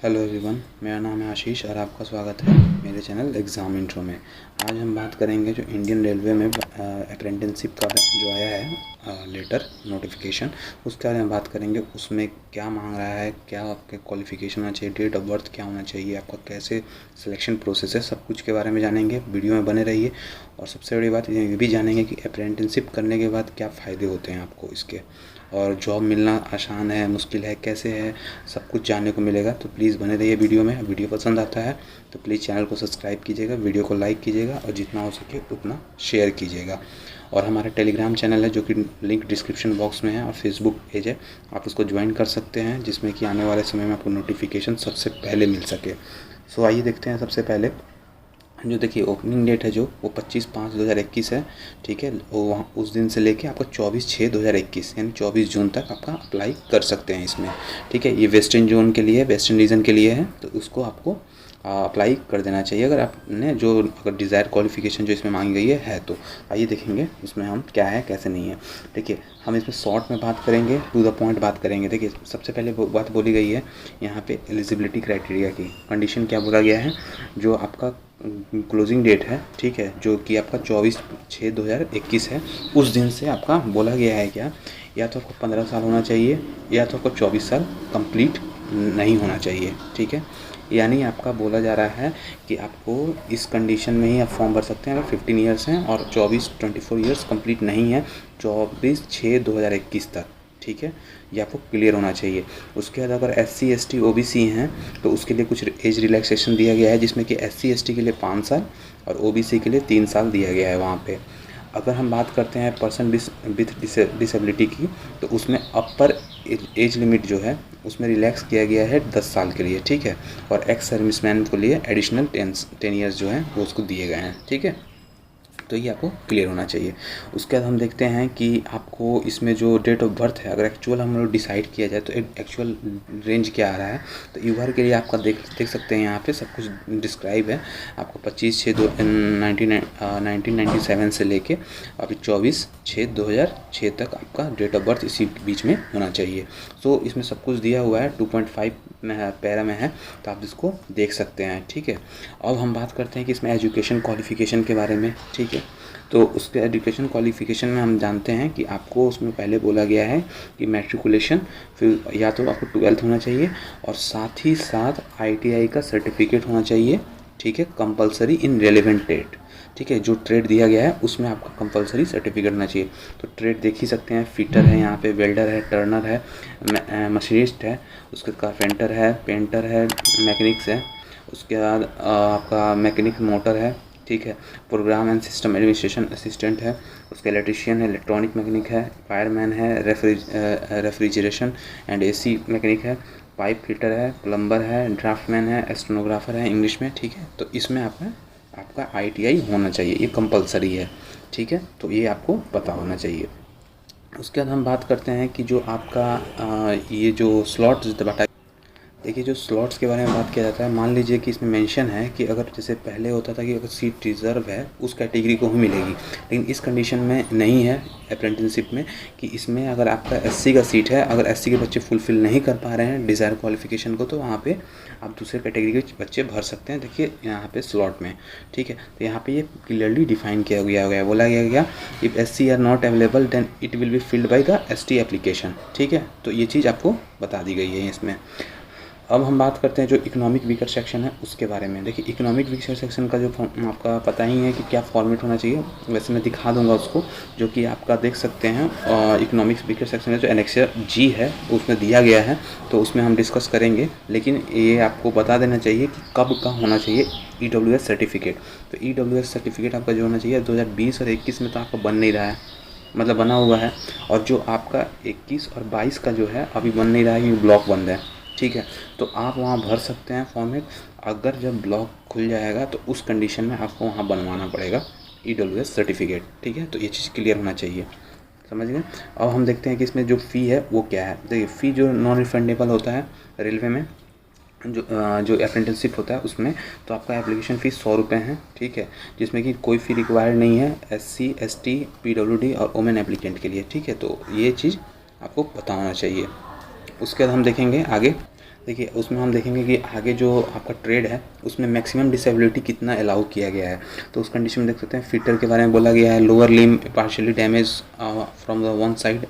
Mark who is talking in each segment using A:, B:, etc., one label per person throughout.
A: Hello everyone, मेरा नाम है आशीष और आपका स्वागत है मेरे चैनल एग्ज़ाम इंट्रो में। आज हम बात करेंगे जो इंडियन रेलवे में अप्रेंटिसशिप का जो आया है लेटर नोटिफिकेशन, उसके बारे में बात करेंगे। उसमें क्या मांग रहा है, क्या आपके क्वालिफ़िकेशन होना चाहिए, डेट ऑफ बर्थ क्या होना चाहिए, आपका कैसे सिलेक्शन प्रोसेस है, सब कुछ के बारे में जानेंगे। वीडियो में बने रहिए। और सबसे बड़ी बात ये भी जानेंगे कि अप्रेंटिसशिप करने के बाद क्या फ़ायदे होते हैं आपको इसके, और जॉब मिलना आसान है, मुश्किल है, कैसे है, सब कुछ जानने को मिलेगा। तो प्लीज़ बने रहिए वीडियो में। वीडियो पसंद आता है तो प्लीज़ चैनल को सब्सक्राइब कीजिएगा, वीडियो को लाइक कीजिएगा और जितना हो सके उतना शेयर कीजिएगा। और हमारा टेलीग्राम चैनल है जो कि लिंक डिस्क्रिप्शन बॉक्स में है, और फेसबुक पेज है, आप उसको ज्वाइन कर सकते हैं, जिसमें कि आने वाले समय में आपको नोटिफिकेशन सबसे पहले मिल सके। सो आइए देखते हैं। सबसे पहले जो देखिए ओपनिंग डेट है जो वो 25/5/2021 है, ठीक है। वो वहाँ उस दिन से लेके आपका 24/6/2021 यानी 24 जून तक आपका अप्लाई कर सकते हैं इसमें, ठीक है। ये वेस्टर्न जोन के लिए, वेस्टर्न रीजन के लिए है, तो उसको आपको अप्लाई कर देना चाहिए अगर आपने जो अगर डिज़ायर क्वालिफ़िकेशन जो इसमें मांगी गई है तो। आइए देखेंगे इसमें हम क्या है कैसे नहीं है। देखिए हम इसमें शॉर्ट में बात करेंगे, टू द पॉइंट बात करेंगे। देखिए सबसे पहले बात बोली गई है यहाँ पे एलिजिबिलिटी क्राइटेरिया की। कंडीशन क्या बोला गया है, जो आपका क्लोजिंग डेट है, ठीक है, जो कि आपका 24/6/2021 है, उस दिन से आपका बोला गया है क्या, या तो आपको 15 साल होना चाहिए या तो आपको 24 साल कंप्लीट नहीं होना चाहिए, ठीक है। यानी आपका बोला जा रहा है कि आपको इस कंडीशन में ही आप फॉर्म भर सकते हैं अगर 15 ईयर्स हैं और 24 ईयर्स कंप्लीट नहीं है 24/6/2021 तक, ठीक है। ये आपको क्लियर होना चाहिए। उसके बाद अगर SC ST OBC हैं तो उसके लिए कुछ एज रिलैक्सेशन दिया गया है, जिसमें कि SC ST के लिए 5 साल और OBC के लिए 3 साल दिया गया है वहाँ पे। अगर हम बात करते हैं पर्सन विथ डिसेबिलिटी की, तो उसमें अपर एज लिमिट जो है उसमें रिलैक्स किया गया है 10 साल के लिए, ठीक है। और एक्स सर्विसमैन के लिए एडिशनल 10 ईयर्स जो हैं वो उसको दिए गए हैं, ठीक है। तो ये आपको क्लियर होना चाहिए। उसके बाद हम देखते हैं कि आपको इसमें जो डेट ऑफ बर्थ है, अगर एक्चुअल हम लोग डिसाइड किया जाए तो एक्चुअल रेंज क्या आ रहा है, तो ईयर के लिए आपका देख सकते हैं यहाँ पे सब कुछ डिस्क्राइब है। आपको 25/6/1997 से लेके अभी 24/6/2006 तक आपका डेट ऑफ बर्थ इसी बीच में होना चाहिए। तो इसमें सब कुछ दिया हुआ है, 2.5 में है, पैरा में है, तो आप इसको देख सकते हैं, ठीक है। अब हम बात करते हैं कि इसमें एजुकेशन क्वालिफ़िकेशन के बारे में, ठीक है। तो उसके एजुकेशन क्वालिफ़िकेशन में हम जानते हैं कि आपको उसमें पहले बोला गया है कि मैट्रिकुलेशन, फिर या तो आपको 12th होना चाहिए और साथ ही साथ ITI का सर्टिफिकेट होना चाहिए, ठीक है, कंपलसरी इन रेलेवेंट ट्रेड, ठीक है। जो ट्रेड दिया गया है उसमें आपका कंपलसरी सर्टिफिकेट होना चाहिए। तो ट्रेड देख ही सकते हैं, फिटर है यहाँ पे, वेल्डर है, टर्नर है, मशीनिस्ट है, उसके कारपेंटर है, पेंटर है, मैकेनिक्स है, उसके बाद आपका मैकेनिक मोटर है, ठीक है। Program and system administration assistant है, उसका इलेक्ट्रीशियन है, इलेक्ट्रॉनिक मैकेनिक है, फायरमैन है, रेफ्रिजरेशन एंड AC मैकेनिक है, पाइप फिटर है, प्लम्बर है, ड्राफ्टमैन है, स्टेनोग्राफर है इंग्लिश में, ठीक है। तो इसमें आपका ITI होना चाहिए, ये कंपलसरी है, ठीक है। तो ये आपको पता होना चाहिए। उसके बाद हम बात करते हैं कि जो आपका ये जो स्लॉट बटा, देखिए जो स्लॉट्स के बारे में बात किया जाता है, मान लीजिए कि इसमें मेंशन है कि अगर जैसे पहले होता था कि अगर सीट रिज़र्व है उस कैटेगरी को ही मिलेगी, लेकिन इस कंडीशन में नहीं है अप्रेंटिसशिप में कि इसमें अगर आपका SC का सीट है, अगर SC के बच्चे फुलफ़िल नहीं कर पा रहे हैं डिज़ायर क्वालिफ़िकेशन को, तो वहाँ पे आप दूसरे कैटेगरी के बच्चे भर सकते हैं। देखिए यहाँ पे स्लॉट में, ठीक है। तो यहाँ पे ये क्लियरली डिफाइन किया गया, बोला गया if SC are not available then it will be filled by the ST application, ठीक है। तो ये चीज़ आपको बता दी गई है इसमें। अब हम बात करते हैं जो इकोनॉमिक वीकर सेक्शन है उसके बारे में। देखिए इकोनॉमिक वीकर सेक्शन का जो आपका पता ही है कि क्या फॉर्मेट होना चाहिए, वैसे मैं दिखा दूंगा उसको, जो कि आपका देख सकते हैं। इकोनॉमिक वीकर सेक्शन में जो एनेक्सर G है उसमें दिया गया है, तो उसमें हम डिस्कस करेंगे, लेकिन ये आपको बता देना चाहिए कि कब का होना चाहिए EWS सर्टिफिकेट। तो EWS सर्टिफिकेट आपका जो होना चाहिए 2020 और 21 में तो आपका बन नहीं रहा है, मतलब बना हुआ है, और जो आपका 21 और 22 का जो है अभी बन नहीं रहा है क्योंकि ब्लॉक बंद है, ठीक है। तो आप वहाँ भर सकते हैं फॉर्मेट। अगर जब ब्लॉक खुल जाएगा तो उस कंडीशन में आपको वहाँ बनवाना पड़ेगा EWS सर्टिफिकेट, ठीक है। तो ये चीज़ क्लियर होना चाहिए, समझ गए। अब हम देखते हैं कि इसमें जो फ़ी है वो क्या है। देखिए फ़ी जो नॉन रिफंडेबल होता है रेलवे में, जो अप्रेंटिसशिप होता है उसमें, तो आपका एप्लीकेशन फ़ीस 100 रुपये है, ठीक है, जिसमें कि कोई फ़ी रिक्वायर्ड नहीं है SC ST PWD और वुमेन एप्लीकेंट के लिए, ठीक है। तो ये चीज़ आपको पता होना चाहिए। उसके बाद हम देखेंगे आगे। देखिए उसमें हम देखेंगे कि आगे जो आपका ट्रेड है उसमें मैक्सिमम डिसेबिलिटी कितना अलाउ किया गया है। तो उस कंडीशन में देख सकते हैं फिटर के बारे में बोला गया है, lower limb partially damaged from the one side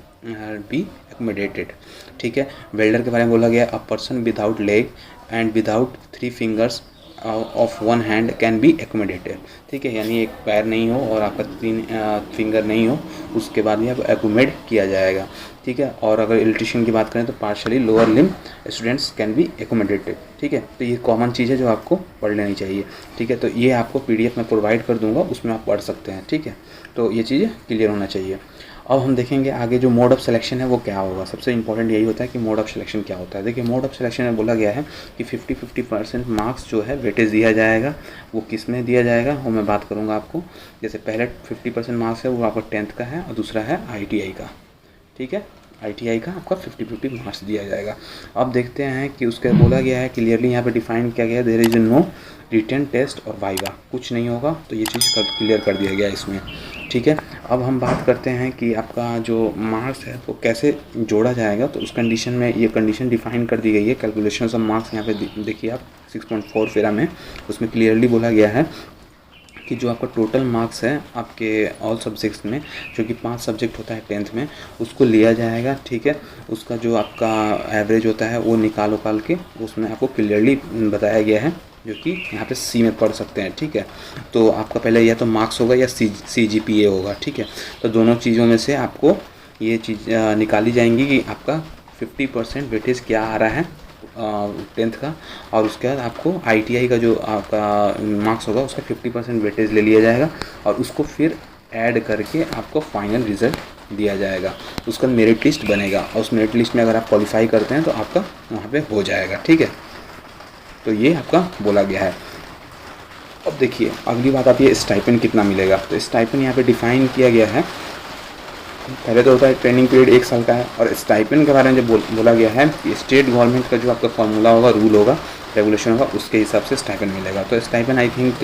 A: be accommodated. ठीक है, वेल्डर के बारे में बोला गया, a person without leg and without 3 fingers of 1 hand can be accommodated. ठीक है, यानी एक पैर नहीं हो और आपका 3 फिंगर नहीं हो, उसके बाद भी आपको एक्कोमोडेट किया जाएगा। ठीक है, और अगर इलेक्ट्रिशियन की बात करें तो partially lower limb students can be accommodated. ठीक है, तो ये कॉमन चीज़ है जो आपको पढ़ लेनी चाहिए। ठीक है, तो ये आपको PDF में प्रोवाइड कर दूंगा, उसमें आप पढ़ सकते हैं। ठीक है, तो ये चीज़ें क्लियर होना चाहिए। अब हम देखेंगे आगे जो मोड ऑफ सिलेक्शन है वो क्या होगा। सबसे इंपॉर्टेंट यही होता है कि मोड ऑफ सिलेक्शन क्या होता है। देखिए मोड ऑफ सिलेक्शन में बोला गया है कि 50-50% मार्क्स जो है वेटेज दिया जाएगा। वो किस में दिया जाएगा वो मैं बात करूँगा आपको। जैसे पहले 50% मार्क्स है वो आपका 10th का है और दूसरा है ITI का। ठीक है, ITI का आपका 50-50 मार्क्स दिया जाएगा। अब देखते हैं कि उसके बोला गया है क्लियरली यहाँ पे डिफाइन किया गया है, there is no written test और वाइवा, कुछ नहीं होगा। तो ये चीज़ क्लियर कर दिया गया इसमें। ठीक है, अब हम बात करते हैं कि आपका जो मार्क्स है वो कैसे जोड़ा जाएगा। तो उस कंडीशन में ये कंडीशन डिफाइन कर दी गई है, कैलकुलेशन ऑफ मार्क्स यहाँ पे देखिए आप 6.4 फेरा में उसमें क्लियरली बोला गया है कि जो आपका टोटल मार्क्स है आपके ऑल सब्जेक्ट्स में, जो कि 5 सब्जेक्ट होता है 10th में, उसको लिया जाएगा। ठीक है, उसका जो आपका एवरेज होता है वो निकाल के उसमें आपको क्लियरली बताया गया है, जो कि यहाँ पे C में पढ़ सकते हैं। ठीक है, तो आपका पहले या तो मार्क्स होगा या CGPA होगा। ठीक है, तो दोनों चीज़ों में से आपको ये चीज़ निकाली जाएंगी कि आपका 50% वेटेज क्या आ रहा है 10th का, और उसके बाद आपको ITI का जो आपका मार्क्स होगा उसका 50% वेटेज ले लिया जाएगा और उसको फिर ऐड करके आपको फाइनल रिज़ल्ट दिया जाएगा। उसका मेरिट लिस्ट बनेगा और उस मेरिट लिस्ट में अगर आप क्वालिफाई करते हैं तो आपका वहाँ पे हो जाएगा। ठीक है, तो ये आपका बोला गया है। अब देखिए अगली बात आती है स्टाइपेंड कितना मिलेगा। तो स्टाइपेंड यहाँ पे डिफाइन किया गया है। पहले तो होता है ट्रेनिंग पीरियड 1 साल का है, और स्टाइपेंड के बारे में जो बोला गया है कि स्टेट गवर्नमेंट का जो आपका फॉर्मूला होगा, रूल होगा, रेगुलेशन होगा, उसके हिसाब से स्टाइपेंड मिलेगा। तो स्टाइपेंड आई थिंक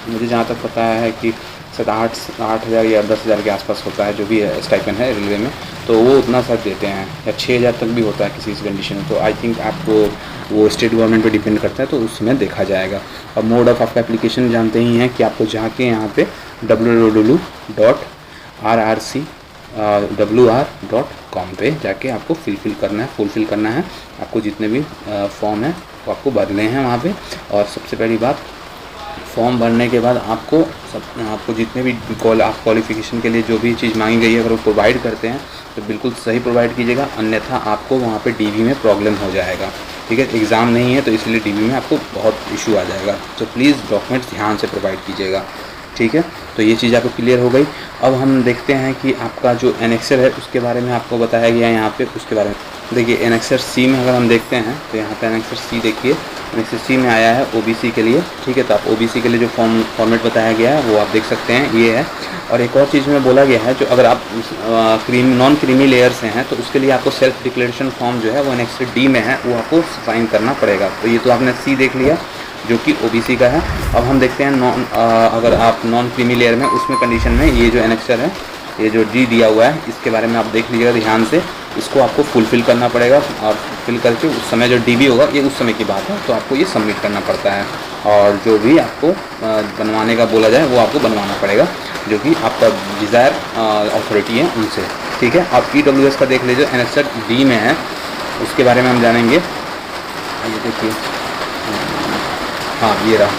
A: मुझे जहाँ तक पता है कि 8,000 या 10,000 के आसपास होता है, जो भी स्टाइपेंड है रेलवे में, तो वो उतना सर देते हैं, या 6,000 तक भी होता है किसी कंडीशन में। तो आई थिंक आपको वो स्टेट गवर्नमेंट पे डिपेंड करता है, तो उसमें देखा जाएगा। और मोड ऑफ आपका एप्लीकेशन जानते ही हैं कि आपको जाके यहाँ पे www.rrcwr.com पे जाके आपको फुलफ़िल करना है। आपको जितने भी फॉर्म है वो आपको भरने हैं वहाँ पे। और सबसे पहली बात, फॉर्म भरने के बाद आपको जितने भी आप क्वालिफ़िकेशन के लिए जो भी चीज़ मांगी गई है अगर वो प्रोवाइड करते हैं तो बिल्कुल सही प्रोवाइड कीजिएगा, अन्यथा आपको वहाँ पे DV में प्रॉब्लम हो जाएगा। ठीक है, एग्ज़ाम नहीं है तो इसलिए DV में आपको बहुत इशू आ जाएगा। तो प्लीज़ डॉक्यूमेंट्स ध्यान से प्रोवाइड कीजिएगा। ठीक है, तो ये चीज़ आपको क्लियर हो गई। अब हम देखते हैं कि आपका जो एनेक्सर है उसके बारे में आपको बताया गया है यहाँ पे। उसके बारे में देखिए एनेक्सर C में अगर हम देखते हैं तो यहाँ पे एनेक्सर C देखिए, एनेक्सर C में आया है OBC के लिए। ठीक है, तो आप OBC के लिए जो फॉर्मेट बताया गया है वो आप देख सकते हैं, ये है। और एक और चीज़ में बोला गया है, जो अगर आप नॉन क्रीमी लेयर से हैं तो उसके लिए आपको सेल्फ डिक्लेरेशन फॉर्म जो है वो एनेक्सर D में है, वो आपको साइन करना पड़ेगा। तो ये तो आपने C देख लिया जो कि OBC का है। अब हम देखते हैं अगर आप नॉन क्रीमी लेयर में, उसमें कंडीशन में ये जो एनेक्सर है, ये जो D दिया हुआ है, इसके बारे में आप देख लीजिएगा ध्यान से। इसको आपको फुलफ़िल करना पड़ेगा और फिल करके उस समय जो DB होगा, ये उस समय की बात है, तो आपको ये सबमिट करना पड़ता है। और जो भी आपको बनवाने का बोला जाए वो आपको बनवाना पड़ेगा, जो कि आपका डिज़ायर अथॉरिटी है उनसे। ठीक है, आप EWS का देख लीजिए, एनेक्सर D में है, उसके बारे में हम जानेंगे। ये देखिए, हाँ ये रहा।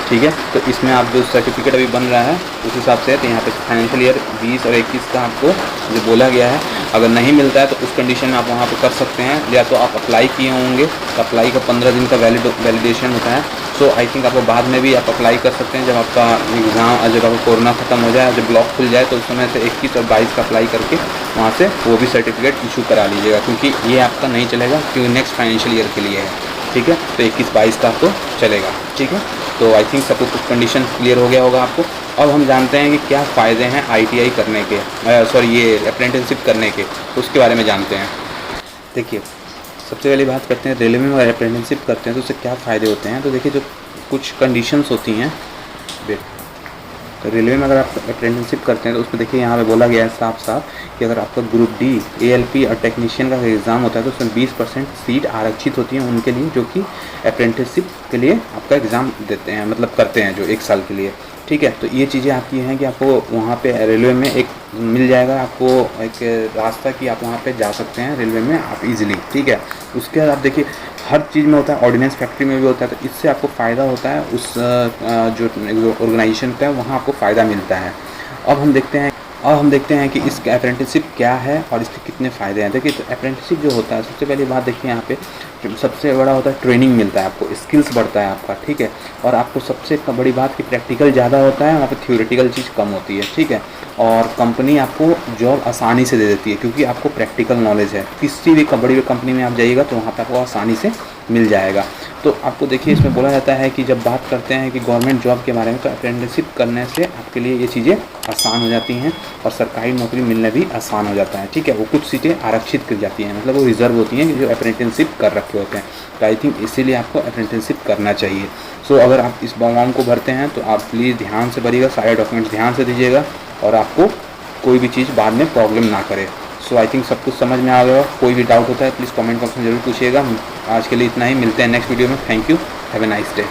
A: ठीक है, तो इसमें आप जो सर्टिफिकेट अभी बन रहा है उस हिसाब से, तो यहाँ पे फाइनेंशियल ईयर 20 और 21 का आपको जो बोला गया है, अगर नहीं मिलता है तो उस कंडीशन में आप वहाँ पे कर सकते हैं। या तो आप अप्लाई किए होंगे तो अप्लाई का 15 दिन का वैलिडेशन होता है। सो आई थिंक आपको बाद में भी आप अप्लाई कर सकते हैं, जब आपका एग्ज़ाम, जब आपका कोरोना ख़त्म हो जाए, जब ब्लॉक खुल जाए, तो उस समय से 21 और 22 का अप्लाई करके वहाँ से वो भी सर्टिफिकेट इशू करा लीजिएगा, क्योंकि ये आपका नहीं चलेगा, क्योंकि नेक्स्ट फाइनेंशियल ईयर के लिए है। ठीक है, तो 21-22 का आपको चलेगा। ठीक है, तो आई थिंक सबको कुछ कंडीशन क्लियर हो गया होगा आपको। अब हम जानते हैं कि क्या फ़ायदे हैं ITI करने के, ये अप्रेंटिसशिप करने के, तो उसके बारे में जानते हैं। देखिए सबसे पहले बात करते हैं रेलवे में अगर अप्रेंटिसशिप करते हैं तो उससे क्या फ़ायदे होते हैं। तो देखिए जो कुछ कंडीशंस होती हैं, तो रेलवे में अगर आप अप्रेंटिसशिप करते हैं तो उसमें देखिए यहाँ पे बोला गया है साफ साफ कि अगर आपका ग्रुप डी ALP और टेक्नीशियन का एग्ज़ाम होता है तो उसमें 20% सीट आरक्षित होती हैं उनके लिए जो कि अप्रेंटिसशिप के लिए आपका एग्ज़ाम देते हैं, मतलब करते हैं जो 1 साल के लिए। ठीक है, तो ये चीज़ें आपकी हैं कि आपको वहाँ पे रेलवे में एक मिल जाएगा आपको एक रास्ता कि आप वहाँ पे जा सकते हैं रेलवे में आप इजीली। ठीक है, उसके बाद आप देखिए हर चीज़ में होता है, ऑर्डिनेंस फैक्ट्री में भी होता है, तो इससे आपको फ़ायदा होता है उस जो ऑर्गेनाइजेशन का वहाँ आपको फ़ायदा मिलता है। अब हम देखते हैं कि इस अप्रेंटिसशिप क्या है और इसके कितने फ़ायदे हैं। देखिए, तो अप्रेंटिसशिप जो होता है सबसे पहली बात देखिए यहाँ पे सबसे बड़ा होता है ट्रेनिंग मिलता है आपको, स्किल्स बढ़ता है आपका। ठीक है, और आपको सबसे बड़ी बात कि प्रैक्टिकल ज़्यादा होता है, वहाँ पे थ्योरेटिकल चीज़ कम होती है। ठीक है, और कंपनी आपको जॉब आसानी से दे देती है क्योंकि आपको प्रैक्टिकल नॉलेज है। किसी भी बड़ी कंपनी में आप जाइएगा तो वहाँ पे आपको आसानी से मिल जाएगा। तो आपको देखिए इसमें बोला जाता है कि जब बात करते हैं कि गवर्नमेंट जॉब के बारे में तो अप्रेंटिसशिप करने से आपके लिए ये चीज़ें आसान हो जाती हैं और सरकारी नौकरी मिलना भी आसान हो जाता है। ठीक है, वो कुछ सीटें आरक्षित कर जाती हैं, मतलब वो रिजर्व होती हैं जो अप्रेंटिसशिप कर रखे होते हैं। तो आई थिंक इसीलिए आपको अप्रेंटिसशिप करना चाहिए। सो अगर आप इस फॉर्म को भरते हैं तो आप प्लीज़ ध्यान से भरिएगा, सारे डॉक्यूमेंट्स ध्यान से दीजिएगा और आपको कोई भी चीज़ बाद में प्रॉब्लम ना करे। सो आई थिंक सब कुछ समझ में आ गया। कोई भी डाउट होता है प्लीज़ कमेंट बॉक्स में ज़रूर पूछिएगा। आज के लिए इतना ही, मिलते हैं नेक्स्ट वीडियो में। Thank you, have a nice day.